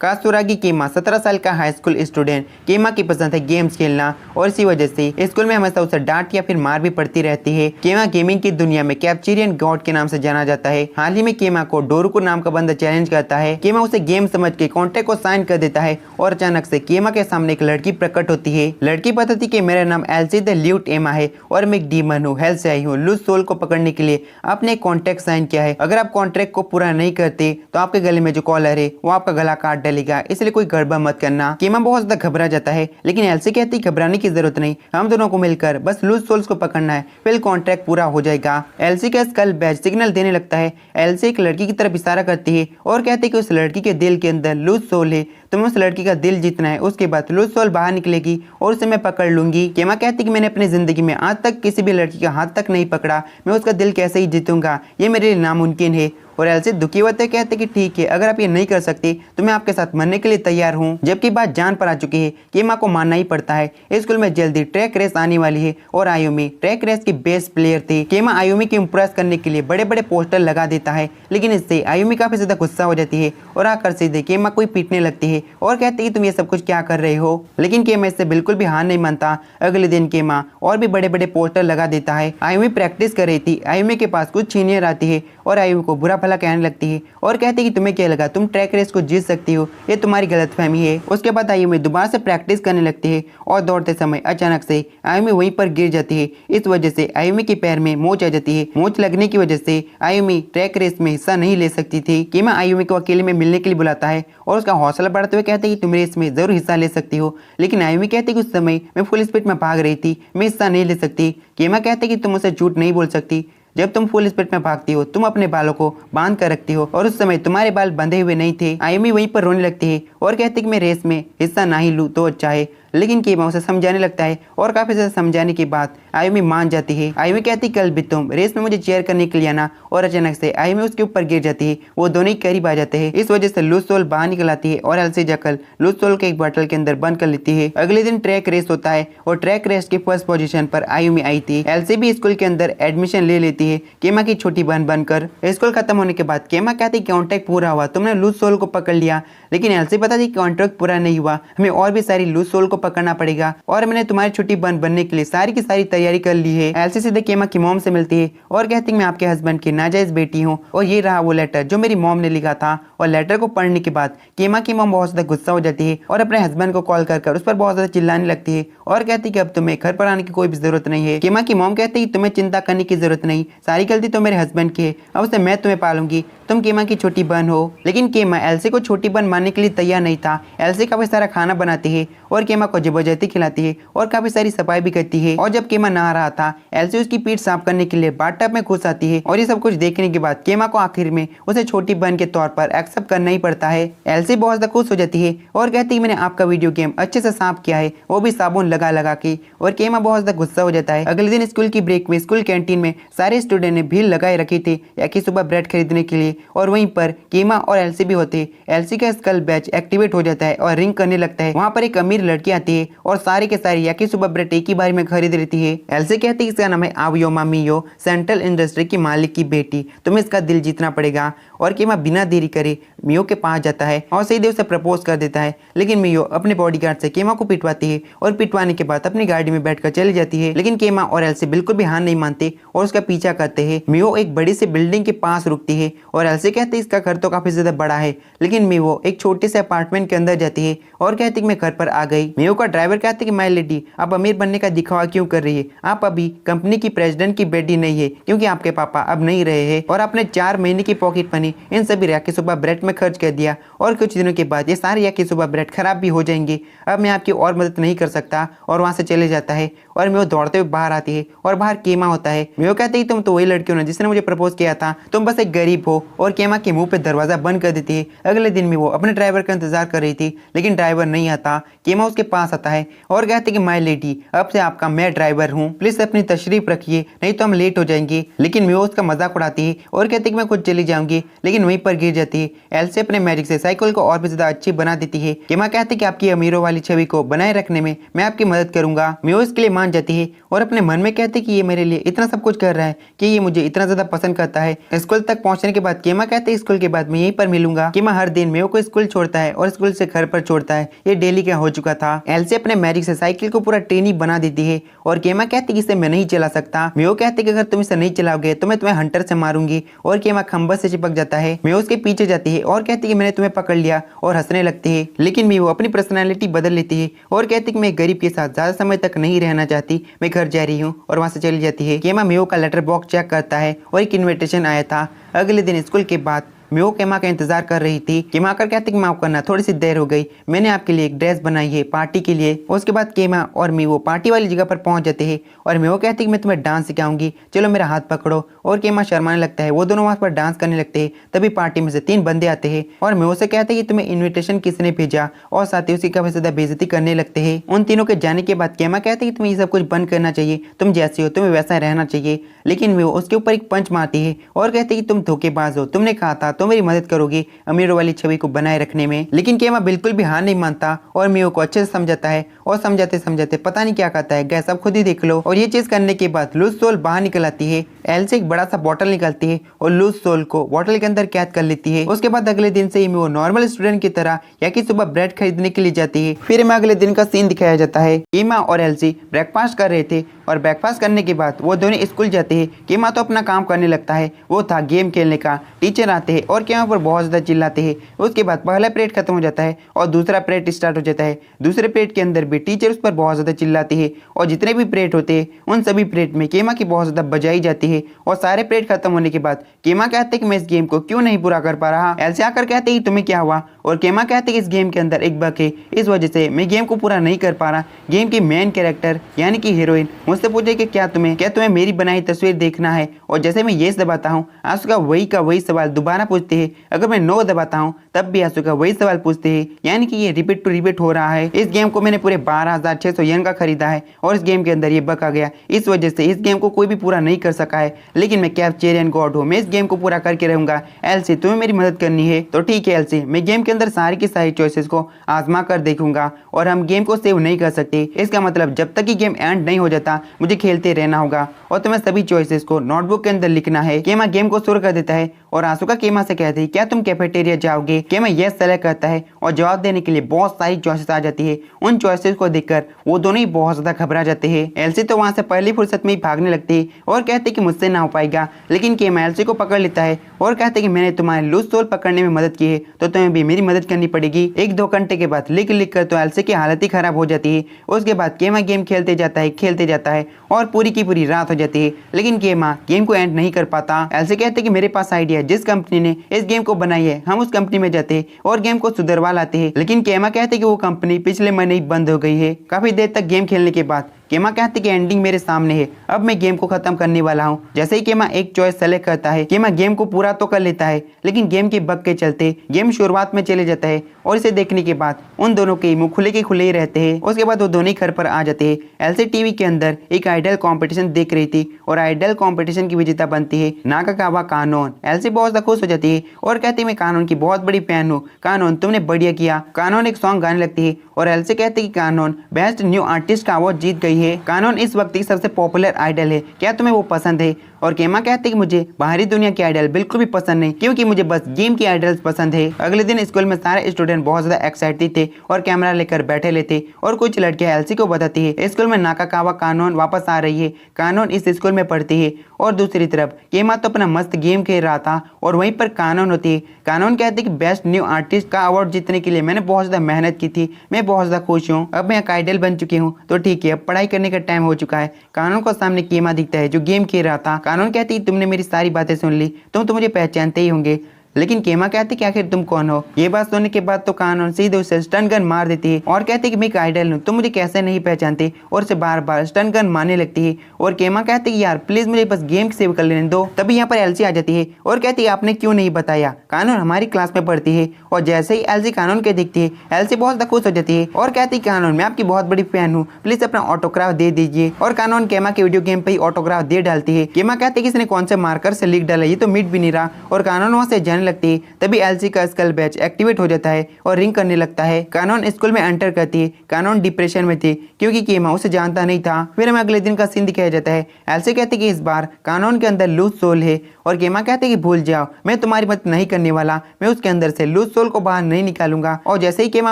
कासुरागी कीमा 17 साल का high school student. कीमा की पसंद है गेम्स खेलना और इसी वजह से स्कूल में हमेशा उसे डांट या फिर मार भी पड़ती रहती है। कीमा गेमिंग की दुनिया में कैप्चरियन गॉड के नाम से जाना जाता है। हाल ही में कीमा को डोरुको नाम का बंदा चैलेंज करता है। कीमा उसे गेम समझ के कॉन्ट्रैक्ट को साइन कर देता है और अचानक से कीमा के सामने एक लड़की प्रकट होती है। लड़की बताती कि मेरा नाम एल्सी द ल्यूट एमा है और मैं एक डीमन हूँ, हेल से आई हूँ। लूज सोल को पकड़ने के लिए आपने कॉन्ट्रैक्ट साइन किया है। अगर आप कॉन्ट्रैक्ट को पूरा नहीं करते तो आपके गले में जो कॉलर है वो आपका गला काट डालेगा, इसलिए कोई गड़बड़ मत करना। कीमा बहुत ज्यादा घबरा जाता है, लेकिन एल्सी कहती घबराने की जरूरत नहीं, हम दोनों को मिलकर बस लूज सोल्स को पकड़ना है, फिर कॉन्ट्रैक्ट पूरा हो जाएगा। एल्सी का स्कल बैच सिग्नल देने लगता है। एल्सी एक लड़की की तरफ इशारा करती है और कहती है कि उस लड़की के दिल के अंदर लूज सोल है, तुम्हें उस लड़की का दिल जीतना है, उसके बाद लूज सोल बाहर निकलेगी और उसे मैं पकड़ लूंगी। कीमा कहती कि मैंने अपनी जिंदगी में आज तक किसी भी लड़की का हाथ तक नहीं पकड़ा, मैं उसका दिल कैसे ही जीतूंगा, ये मेरे लिए नामुमकिन है। और एल्सी दुखी होते कहते कि ठीक है, अगर आप ये नहीं कर सकते तो मैं आपके साथ मरने के लिए तैयार हूँ। जबकि बात जान पर आ चुकी है, कीमा को मानना ही पड़ता है। स्कूल में जल्दी ट्रैक रेस आने वाली है और आयुमी ट्रैक रेस की बेस्ट प्लेयर थी। कीमा आयुमी को इम्प्रेस करने के लिए बड़े बड़े पोस्टर लगा देता है, लेकिन इससे आयुमी काफी ज्यादा गुस्सा हो जाती है और आकर सीधे कीमा को पीटने लगती है और कहती है तुम ये सब कुछ क्या कर रहे हो। लेकिन कीमा इससे बिल्कुल भी हार नहीं मानता। अगले दिन कीमा और भी बड़े बड़े पोस्टर लगा देता है। आयुमी प्रैक्टिस कर रही थी। आयुमी के पास कुछ सीनियर आती है और आयुमी को बुरा भला कहने लगती है और कहती है कि तुम्हें क्या लगा तुम ट्रैक रेस को जीत सकती हो, ये तुम्हारी गलतफहमी है। उसके बाद आयुमी दोबारा से प्रैक्टिस करने लगती है और दौड़ते समय अचानक से आयुमी वहीं पर गिर जाती है। इस वजह से आयुमी के पैर में मोच आ जाती है। मोच लगने की वजह से आयुमी ट्रैक रेस में हिस्सा नहीं ले सकती थी। कीमा आयुमी को अकेले में मिलने के लिए बुलाता है और उसका हौसला बढ़ाते हुए कहते हैं कि तुम रेस में जरूर हिस्सा ले सकती हो। लेकिन आयुमी कहती है कि उस समय मैं फुल स्पीड में भाग रही थी, मैं हिस्सा नहीं ले सकती। कीमा कहते हैं कि तुम उसे झूठ नहीं बोल सकती, जब तुम फुल स्पीड में भागती हो तुम अपने बालों को बांध कर रखती हो और उस समय तुम्हारे बाल बंधे हुए नहीं थे। आयुमी वहीं पर रोने लगती है और कहती है कि मैं रेस में हिस्सा ना ही लूँ तो अच्छा है। लेकिन कीमा उसे समझाने लगता है और काफी ज्यादा समझाने के बाद आयुमी मान जाती है। आयुमी कहती कल भी तुम रेस में मुझे चेयर करने के लिए आना, और अचानक से आयुमी उसके ऊपर गिर जाती है। वो दोनों ही करीब आ जाते हैं। इस वजह से लूज सोल बाहर निकल आती है और एल्सी जाकर लूज सोल के एक बॉटल के अंदर बंद कर लेती है। अगले दिन ट्रैक रेस होता है और ट्रैक रेस की फर्स्ट पोजीशन पर आयुमी आई थी। एल्सी भी स्कूल के अंदर एडमिशन ले लेती है कीमा की छोटी बहन बनकर। स्कूल खत्म होने के बाद कीमा कहती कॉन्ट्रैक्ट पूरा हुआ, तुमने लूज सोल को पकड़ लिया। लेकिन एल्सी बताती कॉन्ट्रैक्ट पूरा नहीं हुआ, हमें और भी सारी लूज सोल को पकड़ना पड़ेगा और मैंने तुम्हारी छोटी बहन बनने के लिए सारी की सारी तैयारी कर ली है। एल्सी सीधे कीमा की मॉम से मिलती है और कहती है मैं आपके हस्बैंड की नाजायज बेटी हूँ और ये रहा वो लेटर जो मेरी मॉम ने लिखा था। और लेटर को पढ़ने के बाद कीमा की मॉम बहुत ज्यादा गुस्सा हो जाती है और अपने हस्बैंड को कॉल कर उस पर बहुत ज्यादा चिल्लाने लगती है और कहती है कि अब तुम्हें घर पर आने की कोई भी जरूरत नहीं है। कीमा की मॉम कहती है तुम्हें चिंता करने की जरूरत नहीं, सारी गलती तो मेरे हस्बैंड की है, अब से मैं तुम्हें पालूंगी, तुम कीमा की छोटी बहन हो। लेकिन कीमा एल्सी को छोटी बहन मानने के लिए तैयार नहीं था। एल्सी काफी सारा खाना बनाती है और कीमा को जबरदस्ती खिलाती है और काफी सारी सफाई भी करती है। और जब कीमा नहा रहा था एल्सी उसकी पीठ साफ करने के लिए बाथटब में घुस आती है और ये सब कुछ देखने के बाद कीमा को आखिर में उसे छोटी बहन के तौर पर एक्सेप्ट करना ही पड़ता है। एल्सी बहुत ज्यादा खुश हो जाती है और कहती है मैंने आपका वीडियो गेम अच्छे से साफ किया है, वो भी साबुन लगा लगा के। और कीमा बहुत ज्यादा गुस्सा हो जाता है। अगले दिन स्कूल की ब्रेक में स्कूल कैंटीन में सारे स्टूडेंट ने भीड़ लगाए रखी थी याकि सुबह ब्रेड खरीदने के लिए और वहीं पर कीमा और एल्सी भी होते। एल्सी का स्कल बैच एक्टिवेट हो जाता है और रिंग करने लगता है। वहाँ पर एक अमीर लड़की आती है और सारे के सारे याकि सुबह ब्रेड एक ही बार में खरीद लेती है। एल्सी कहती है इसका नाम है आवयो मामियो, सेंट्रल इंडस्ट्री की मालिक की बेटी, तुम्हें इसका दिल जीतना पड़ेगा। और कीमा बिना देरी करे मियो के पास जाता है और सीधे उसे प्रपोज कर देता है। लेकिन मियो अपने बॉडीगार्ड से कीमा को पिटवाती है और पिटवाने के बाद अपनी गाड़ी में बैठकर चली जाती है। लेकिन कीमा और एल्सी बिल्कुल भी हार नहीं मानते और उसका पीछा करते हैं। मियो एक बड़ी सी बिल्डिंग के पास रुकती है और एल्सी कहती है इसका घर तो काफी ज्यादा बड़ा है। लेकिन मियो एक छोटे से अपार्टमेंट के अंदर जाती है और कहती है मैं घर पर आ गई। मियो का ड्राइवर कहती है कि माय लेडी आप अमीर बनने का दिखावा क्यों कर रही है, आप अभी कंपनी की प्रेसिडेंट की बेटी नहीं है क्योंकि आपके पापा अब नहीं रहे हैं और आपने 4 महीने की पॉकेट मनी इन सभी याकिसोबा ब्रेड में खर्च कर दिया और कुछ दिनों के बाद ये सारे याकिसोबा ब्रेड खराब भी हो जाएंगे, अब मैं आपकी और मदद नहीं कर सकता। और वहां से चले जाता है और मियो दौड़ते हुए बाहर आती है और बाहर कीमा होता है। मियो कहती है तुम तो वही लड़की हो ना जिसने मुझे प्रपोज किया था, तुम बस एक गरीब हो। और कीमा के मुंह पे दरवाजा बंद कर देती है। अगले दिन में वो अपने ड्राइवर का इंतजार कर रही थी लेकिन ड्राइवर नहीं आता। कीमा उसके पास आता है और कहती है कि माय लेडी अब से आपका मैं ड्राइवर हूँ, प्लीज अपनी तशरीफ रखिए नहीं तो हम लेट हो जाएंगे। लेकिन मियो उसका मजाक उड़ाती है और कहती है कि मैं खुद चली जाऊंगी, लेकिन वहीं पर गिर जाती है। एल्सी अपने मैजिक से साइकिल को और भी ज्यादा अच्छी बना देती है। कीमा कहती है कि आपकी अमीरों वाली छवि को बनाए रखने में मैं आपकी मदद करूंगा। मियो इसके लिए मान जाती है और अपने मन में कहती है कि ये मेरे लिए इतना सब कुछ कर रहा है कि ये मुझे इतना ज्यादा पसंद करता है। स्कूल तक पहुंचने के बाद केमा कहते हैं स्कूल के बाद मैं यहीं पर मिलूंगा। केमा हर दिन मेयो को स्कूल छोड़ता है और स्कूल से घर पर छोड़ता है, ये डेली का हो चुका था। एल्सी अपने मैजिक से साइकिल को पूरा ट्रेनी बना देती है और केमा कहती है इसे मैं नहीं चला सकता। मेयो कहते हैं कि अगर तुम इसे नहीं चलाओगे तो मैं तुम्हें हंटर से मारूंगी और केमा खंबा से चिपक जाता है। मेयो उसके पीछे जाती है और कहती है कि मैंने तुम्हें पकड़ लिया और हंसने लगती है। लेकिन मेयो अपनी पर्सनैलिटी बदल लेती है और कहती है कि मैं गरीब के साथ ज्यादा समय तक नहीं रहना चाहती, मैं घर जा रही हूँ और वहां से चली जाती है। केमा मेयो का लेटर बॉक्स चेक करता है और एक इन्विटेशन आया था। अगले दिन स्कूल के बाद मेयो केमा का इंतजार कर रही थी। केमा आकर कहती कि माफ करना, थोड़ी सी देर हो गई, मैंने आपके लिए एक ड्रेस बनाई है पार्टी के लिए। उसके बाद केमा और मेयो पार्टी वाली जगह पर पहुंच जाते हैं और मेयो कहती कि मैं तुम्हें डांस सिखाऊंगी, चलो मेरा हाथ पकड़ो। और केमा शर्माने लगता है, वो दोनों वहां पर डांस करने लगते हैं। तभी पार्टी में से 3 बंदे आते हैं और मेयो से कहते हैं कि तुम्हें इन्विटेशन किसने भेजा और साथ ही उसकी काफी ज्यादा बेइज्जती करने लगते हैं। उन तीनों के जाने के बाद केमा कहते हैं कि तुम्हें ये सब कुछ बंद करना चाहिए, तुम जैसी हो तुम्हें वैसा रहना चाहिए। लेकिन मेयो उसके ऊपर एक पंच मारती है और कहते हैं कि तुम धोखेबाज हो, तुमने कहा था तुम मेरी मदद करोगी अमीरों वाली छवि को बनाए रखने में। लेकिन केमा बिल्कुल भी हार नहीं मानता और मेयो को अच्छे से समझाता है और समझाते समझाते पता नहीं क्या कहता है, गैस अब खुद ही देख लो। और ये चीज करने के बाद लूज सोल बाहर निकल आती है। एल्सी एक बड़ा सा बॉटल निकालती है और लूज सोल को बॉटल के अंदर कैद कर लेती है। उसके बाद अगले दिन से ही मेयो नॉर्मल स्टूडेंट की तरह या कि सुबह ब्रेड खरीदने के लिए जाती है। फिर में अगले दिन का सीन दिखाया जाता है। केमा और एल्सी ब्रेकफास्ट कर रहे थे और ब्रेकफास्ट करने के बाद वो दोनों स्कूल जाते हैं। केमा तो अपना काम करने लगता है, वो था गेम खेलने का। टीचर आते हैं और केमा पर बहुत ज्यादा चिल्लाते हैं। उसके बाद पहला पीरियड खत्म हो जाता है और दूसरा पीरियड स्टार्ट हो जाता है। दूसरे पीरियड के अंदर भी टीचर उस पर बहुत ज्यादा चिल्लाती है और जितने भी पीरियड होते हैं उन सभी पीरियड में केमा की बहुत ज्यादा बजाई जाती है। और सारे पीरियड खत्म होने के बाद केमा कहते हैं कि मैं इस गेम को क्यों नहीं पूरा कर पा रहा। एल्सी आकर कहते हैं कि तुम्हें क्या हुआ और केमा कहते हैं कि इस गेम के अंदर एक बग है, इस वजह से मैं गेम को पूरा नहीं कर पा रहा। गेम की मेन कैरेक्टर यानी कि हीरोइन मुझसे पूछे कि क्या तुम्हें मेरी बनाई तस्वीर देखना है। और जैसे मैं येस दबाता हूँ आसुका वही का वही सवाल दोबारा पूछते हैं। अगर मैं नो दबाता हूँ तब भी आसुका वही सवाल पूछते हैं, यानी कि ये रिपीट टू रिपीट हो रहा है। इस गेम को मैंने पूरे 12,600 येन का खरीदा है और इस गेम के अंदर ये बग आ गया, इस वजह से इस गेम को कोई भी पूरा नहीं कर सका है। लेकिन मैं कैप्चेरियन गॉड हूँ, मैं इस गेम को पूरा करके रहूंगा। एल्सी तुम्हें मेरी मदद करनी है तो ठीक है एल्सी, मैं गेम के अंदर सारी की सारी चॉइसेस को आजमा कर देखूंगा और हम गेम को सेव नहीं कर सकते। इसका मतलब जब तक कि गेम एंड नहीं हो जाता मुझे खेलते रहना होगा और तुम्हें सभी चॉइसेस को नोटबुक के अंदर लिखना है। केमा गेम को शुरू कर देता है और आसुका केमा से कहती है क्या तुम कैफेटेरिया जाओगे। केमा यस सेलेक्ट करता है और जवाब देने के लिए बहुत सारी चॉइसेस आ जाती है। उन चॉइसेस को देखकर वो दोनों ही बहुत ज्यादा घबरा जाते हैं। एल्सी तो वहां से पहली फुर्सत में ही भागने लगती है और कहते कि मुझसे ना हो पाएगा। लेकिन केमा एल्सी को पकड़ लेता है और कहते कि मैंने तुम्हारे लूज सोल पकड़ने में मदद की है तो तुम्हें भी मेरी मदद करनी पड़ेगी। 1-2 घंटे के बाद लिख लिख कर तो एल्सी की हालत ही खराब हो जाती है। उसके बाद केमा गेम खेलते जाता है और पूरी की पूरी रात हो जाती है। लेकिन केमा गेम को एंड नहीं कर पाता। एल्सी कहते कि मेरे पास आइडिया है, जिस कंपनी ने इस गेम को बनाई है हम उस कंपनी में जाते हैं और गेम को सुधरवा लाते हैं। लेकिन केमा कहते कि वो कंपनी पिछले महीने ही बंद हो गई है। काफी देर तक गेम खेलने के बाद केमा कहते कि एंडिंग मेरे सामने है, अब मैं गेम को खत्म करने वाला हूँ। जैसे ही केमा एक चॉइस सेलेक्ट करता है केमा गेम को पूरा तो कर लेता है, लेकिन गेम के बग के चलते गेम शुरुआत में चले जाता है और इसे देखने के बाद उन दोनों के मुंह खुले के खुले ही रहते हैं। उसके बाद वो दोनों घर पर आ जाते हैं। एल्सी टीवी के अंदर एक आइडल कंपटीशन देख रही थी और आइडल कंपटीशन की विजेता बनती है नाकाकावा कानोन। एल्सी बहुत ज्यादा खुश हो जाती है और कहती है मैं कानून की बहुत बड़ी फैन हूँ, कानून तुमने बढ़िया किया। कानून एक सॉन्ग गाने लगती है और एल्सी कहती है कि कानून बेस्ट न्यू आर्टिस्ट का अवार्ड जीत गई है। कानून इस वक्त की सबसे पॉपुलर आइडल है, क्या तुम्हें वो पसंद है। और केमा कहते कि मुझे बाहरी दुनिया के आइडल बिल्कुल भी पसंद नहीं, क्योंकि मुझे बस गेम की आइडल्स पसंद है। अगले दिन स्कूल में सारे स्टूडेंट बहुत ज्यादा एक्साइटेड थे और कैमरा लेकर बैठे लेते और कुछ लड़कियां एल्सी को बताती है स्कूल में नाकाकावा कानून वापस आ रही है, कानून इस स्कूल में पढ़ती है। और दूसरी तरफ केमा तो अपना मस्त गेम खेल रहा था और वहीं पर कानून होती है। कानून कहते कि बेस्ट न्यू आर्टिस्ट का अवार्ड जीतने के लिए मैंने बहुत ज्यादा मेहनत की थी, मैं बहुत ज्यादा खुश हूँ, अब मैं एक आइडल बन चुकी हूँ तो ठीक है अब पढ़ाई करने का टाइम हो चुका है। कानून को सामने केमा दिखता है जो गेम खेल रहा था। कानून कहती तुमने मेरी सारी बातें सुन ली, तुम तो मुझे पहचानते ही होंगे। लेकिन केमा कहती कि आखिर तुम कौन हो। ये बात सुनने के बाद तो कानून सीधे उसे स्टन गन मार देती है और कहती कि मैं एक आइडल हूँ, तुम मुझे कैसे नहीं पहचानते, और उसे बार बार स्टन गन मारने लगती है। और केमा कहती कि यार प्लीज मुझे बस गेम सेव कर लेने दो। तभी यहाँ पर एल्सी आ जाती है और कहती है आपने क्यों नहीं बताया, कानून हमारी क्लास में पढ़ती है। और जैसे ही एल्सी कानून के दिखती है एल्सी बहुत ज्यादा खुश हो जाती है और कहती है कानून मैं आपकी बहुत बड़ी फैन हूँ, प्लीज अपना ऑटोग्राफ दे दीजिए। और कानून केमा के वीडियो गेम पे ही ऑटोग्राफ दे डालती है। केमा कहती है कि इसने कौन से मार्कर से लिख डाला, ये तो मिट भी नहीं रहा। और कानून वहाँ से जाने जाने लगती है तभी एलसी का स्कल बैच एक्टिवेट हो जाता है और रिंग करने लगता है। कानून स्कूल में एंटर करती है। कानून डिप्रेशन में थी क्योंकि केमा उसे जानता नहीं था। फिर हमें अगले दिन का सीन दिखाया जाता है। एलसी कहती कि इस बार कानून के अंदर लूज सोल है और केमा कहते कि भूल जाओ, मैं तुम्हारी मदद नहीं करने वाला, मैं उसके अंदर से लूज सोल को बाहर नहीं निकालूंगा। और जैसे ही केमा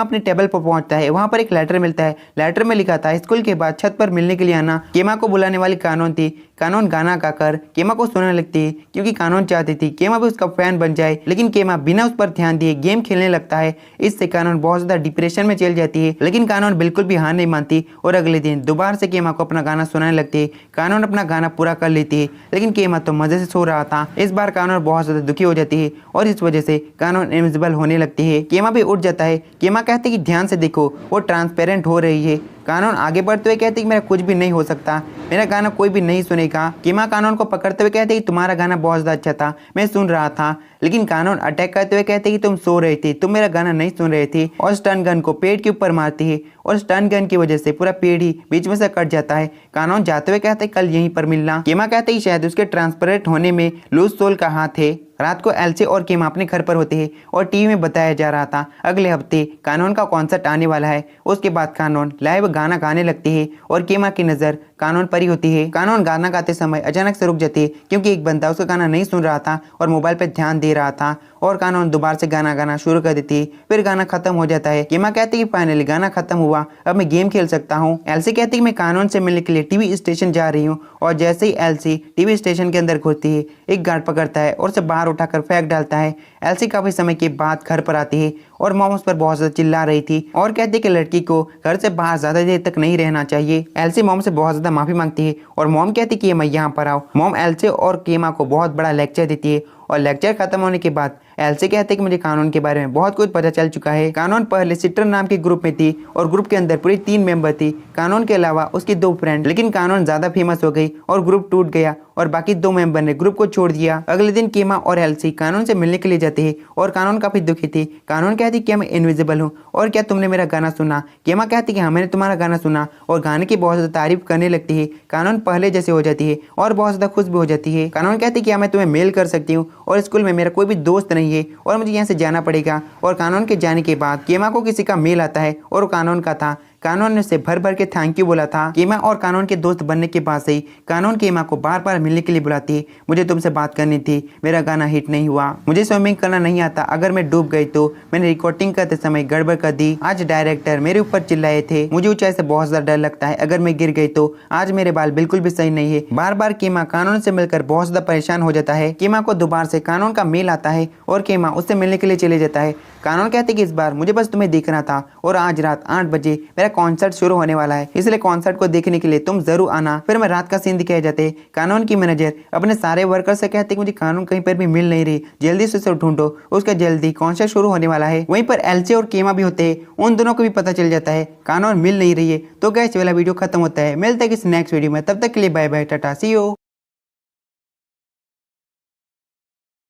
अपने टेबल पर पहुंचता है वहां पर एक लेटर मिलता है। लेटर में लिखा था स्कूल के बाद छत पर मिलने के लिए आना। केमा को बुलाने वाली कानून थी। कानून गाना गाकर केमा को सुनाने लगती है क्योंकि कानून चाहती थी केमा भी उसका फैन बन जाए, लेकिन केमा बिना उस पर ध्यान दिए गेम खेलने लगता है। इससे कानून बहुत ज्यादा डिप्रेशन में चल जाती है, लेकिन कानून बिल्कुल भी हार नहीं मानती और अगले दिन दोबारा से केमा को अपना गाना सुनाने लगती है। कानून अपना गाना पूरा कर लेती है, लेकिन केमा तो मजे से सो रहा था। इस बार कानून बहुत ज्यादा दुखी हो जाती है और इस वजह से कानून इनविजिबल होने लगती है। केमा भी उठ जाता है। केमा कहते कि ध्यान से देखो वो ट्रांसपेरेंट हो रही है। कानून आगे बढ़ते हुए कहते कि मेरा कुछ भी नहीं हो सकता, मेरा गाना कोई भी नहीं सुनेगा। केमा कानून को पकड़ते हुए कहते कि तुम्हारा गाना बहुत ज्यादा अच्छा था, मैं सुन रहा था, लेकिन कानून अटैक करते हुए कहते कि तुम सो रहे थे, तुम मेरा गाना नहीं सुन रहे थे और स्टन गन को पेड़ के ऊपर मारती है और स्टन गन की वजह से पूरा पेड़ ही बीच में से कट जाता है। कानून जाते हुए कहते कल यहीं पर मिलना। केमा कहते कि शायद उसके ट्रांसपेरेंट होने में लूज सोल का हाथ है। रात को एलसी और केमा अपने घर पर होते हैं और टीवी में बताया जा रहा था अगले हफ्ते कानून का कॉन्सर्ट आने वाला है। उसके बाद कानून लाइव गाना गाने लगती है और केमा की नजर कानून पर ही होती है। कानून गाना गाते समय अचानक से रुक जाती है क्योंकि एक बंदा उसका गाना नहीं सुन रहा था और मोबाइल पर ध्यान दे रहा था और कानून दोबारा से गाना गाना शुरू कर देती है। फिर गाना खत्म हो जाता है। केमा कहती है कि फाइनली गाना खत्म हुआ, अब मैं गेम खेल सकता हूँ। एलसी कहती है कि मैं कानून से मिलने के लिए टीवी स्टेशन जा रही हूँ और जैसे ही एलसी टीवी स्टेशन के अंदर घुसती है एक गार्ड पकड़ता है और उसे बाहर उठाकर फेंक डालता है। एलसी काफी समय के बाद घर पर आती है और मॉम उस पर बहुत ज्यादा चिल्ला रही थी और कहती है कि लड़की को घर से बाहर ज्यादा देर तक नहीं रहना चाहिए। एलसी मॉम से बहुत ज्यादा माफी मांगती है और मॉम कहती है कि मैं यहाँ पर आओ। मॉम एलसी और केमा को बहुत बड़ा लेक्चर देती है और लेक्चर खत्म होने के बाद एलसी कहते हैं कि मुझे कानून के बारे में बहुत कुछ पता चल चुका है। कानून पहले सिटर नाम के ग्रुप में थी और ग्रुप के अंदर पूरी 3 मेंबर थी, कानून के अलावा उसकी 2 फ्रेंड, लेकिन कानून ज्यादा फेमस हो गई और ग्रुप टूट गया और बाकी 2 मेंबर ने ग्रुप को छोड़ दिया। अगले दिन केमा और एलसी कानून से मिलने के लिए जाते हैं और कानून काफी दुखी थी। कानून कहती कि मैं इनविजिबल हूँ और क्या तुमने मेरा गाना सुना। केमा कहती कि हाँ मैंने तुम्हारा गाना सुना और गाने की बहुत ज्यादा तारीफ करने लगती है। कानून पहले जैसे हो जाती है और बहुत ज्यादा खुश भी हो जाती है। कानून कहती कि मैं तुम्हें मेल कर सकती हूँ और स्कूल में मेरा कोई भी दोस्त नहीं है और मुझे यहाँ से जाना पड़ेगा। और कानून के जाने के बाद केमा को किसी का मेल आता है और वो कानून का था। कानून ने उसे भर भर के थैंक यू बोला था। केमा और कानून के दोस्त बनने के बाद से ही कानून केमा को बार बार मिलने के लिए बुलाती है। मुझे तुमसे बात करनी थी, मेरा गाना हिट नहीं हुआ, मुझे स्विमिंग करना नहीं आता, अगर मैं डूब गई तो मैंने रिकॉर्डिंग करते समय गड़बड़ कर दी, आज डायरेक्टर मेरे ऊपर चिल्लाए थे, मुझे ऊंचाई से बहुत ज्यादा डर लगता है, अगर मैं गिर गई तो आज मेरे बाल बिल्कुल भी सही नहीं है। बार बार केमा कानून से मिलकर बहुत ज्यादा परेशान हो जाता है। केमा को दोबारा से कानून का मेल आता है और केमा उससे मिलने के लिए चले जाता है। कानून कहते कि इस बार मुझे बस तुम्हें देखना था और आज रात 8 बजे मेरा कॉन्सर्ट शुरू होने वाला है, इसलिए कॉन्सर्ट को देखने के लिए तुम जरूर आना। फिर मैं रात का सीन दिखाए जाते। कानून की मैनेजर अपने सारे वर्कर से कहते कि मुझे कानून कहीं पर भी मिल नहीं रही, जल्दी से उसे ढूंढो, उसका जल्दी कॉन्सर्ट शुरू होने वाला है। वहीं पर एलसी और केमा भी होते हैं, उन दोनों को भी पता चल जाता है कानून मिल नहीं रही है। तो गाइस वाला वीडियो खत्म होता है। मिलते हैं किसी नेक्स्ट वीडियो में, तब तक के लिए bye bye, tata, see you.